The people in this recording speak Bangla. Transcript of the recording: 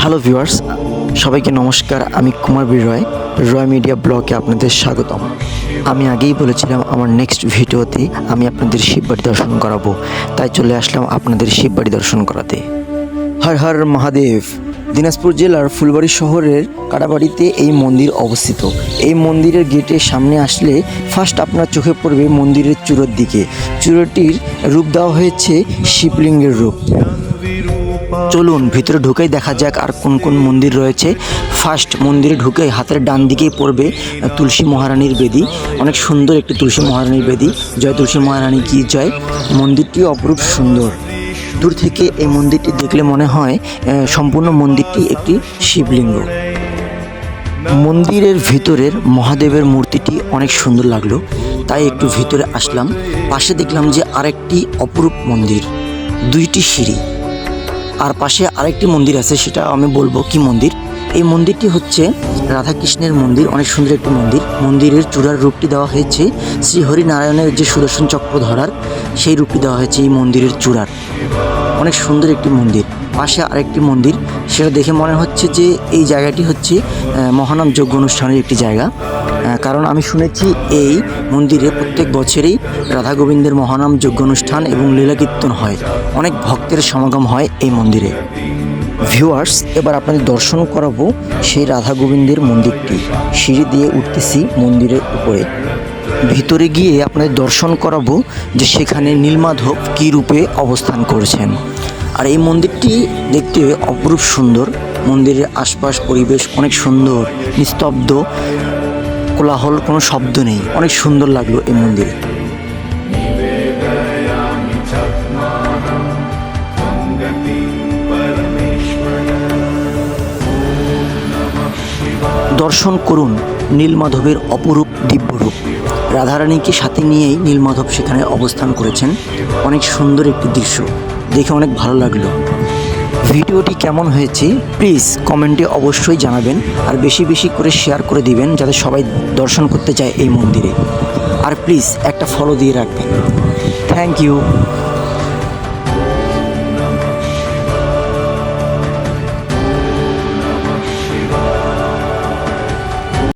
হ্যালো ভিউয়ার্স, সবাইকে নমস্কার। আমি কুমার বীর রয়, রয় মিডিয়া ব্লগে আপনাদের স্বাগতম। আমি আগেই বলেছিলাম আমার নেক্সট ভিডিওতে আমি আপনাদের শিববাড়ি দর্শন করাবো, তাই চলে আসলাম আপনাদের শিববাড়ি দর্শন করাতে। হর হর মহাদেব। দিনাজপুর জেলার ফুলবাড়ি শহরের কাটাবাড়িতে এই মন্দির অবস্থিত। এই মন্দিরের গেটের সামনে আসলে ফার্স্ট আপনার চোখে পড়বে মন্দিরের চূড়ার দিকে। চূড়াটির রূপ দেওয়া হয়েছে শিবলিঙ্গের রূপ। চলুন ভিতরে ঢুকেই দেখা যাক আর কোন কোন মন্দির রয়েছে। ফার্স্ট মন্দিরে ঢুকেই হাতের ডান দিকেই পড়বে তুলসী মহারানীর বেদি। অনেক সুন্দর একটি তুলসী মহারানীর বেদি। জয় তুলসী মহারানী কি জয়। মন্দিরটি অপরূপ সুন্দর। দূর থেকে এই মন্দিরটি দেখলে মনে হয় সম্পূর্ণ মন্দিরটি একটি শিবলিঙ্গ। মন্দিরের ভিতরের মহাদেবের মূর্তিটি অনেক সুন্দর লাগলো, তাই একটু ভিতরে আসলাম। পাশে দেখলাম যে আরেকটি অপরূপ মন্দির, দুইটি সিঁড়ি। আর পাশে আরেকটি মন্দির আছে, সেটা আমি বলবো কি মন্দির। এই মন্দিরটি হচ্ছে রাধাকৃষ্ণের মন্দির, অনেক সুন্দর একটি মন্দির। মন্দিরের চূড়ার রূপটি দেওয়া হয়েছে শ্রী হরিনারায়ণের যে সুদর্শন চক্র ধরার সেই রূপটি দেওয়া হয়েছে এই মন্দিরের চূড়ার। অনেক সুন্দর একটি মন্দির। পাশে আরেকটি মন্দির, সেটা দেখে মনে হচ্ছে যে এই জায়গাটি হচ্ছে মহানাম যজ্ঞ অনুষ্ঠানের একটি জায়গা। কারণ আমি শুনেছি এই মন্দিরে প্রত্যেক বছরেই রাধা গোবিন্দের মহানাম যজ্ঞ অনুষ্ঠান এবং লীলা কীর্তন হয়। অনেক ভক্তের সমাগম হয় এই মন্দিরে। ভিউয়ার্স, এবার আপনাদের দর্শন করাবো সেই রাধা গোবিন্দের মন্দিরটি। সিঁড়ি দিয়ে উঠতেছি মন্দিরের উপরে। ভিতরে গিয়ে আপনাদের দর্শন করাবো যে সেখানে নীলমাধব কী রূপে অবস্থান করেছেন। আর এই মন্দিরটি দেখতে অপরূপ সুন্দর। মন্দিরের আশপাশ পরিবেশ অনেক সুন্দর, নিস্তব্ধ, কোলাহল, কোনো শব্দ নেই। অনেক সুন্দর লাগলো এই মন্দিরে। দর্শন করুন নীলমাধবের অপরূপ দিব্যরূপ। রাধারানীকে সাথে নিয়েই নীলমাধব সেখানে অবস্থান করেছেন। অনেক সুন্দর একটি দৃশ্য, দেখে অনেক ভালো লাগলো। ভিডিওটি কেমন হয়েছে প্লিজ কমেন্টে অবশ্যই জানাবেন, আর বেশি বেশি করে শেয়ার করে দিবেন যাতে সবাই দর্শন করতে চায় এই মন্দিরে। আর প্লিজ একটা ফলো দিয়ে রাখবেন। Thank you.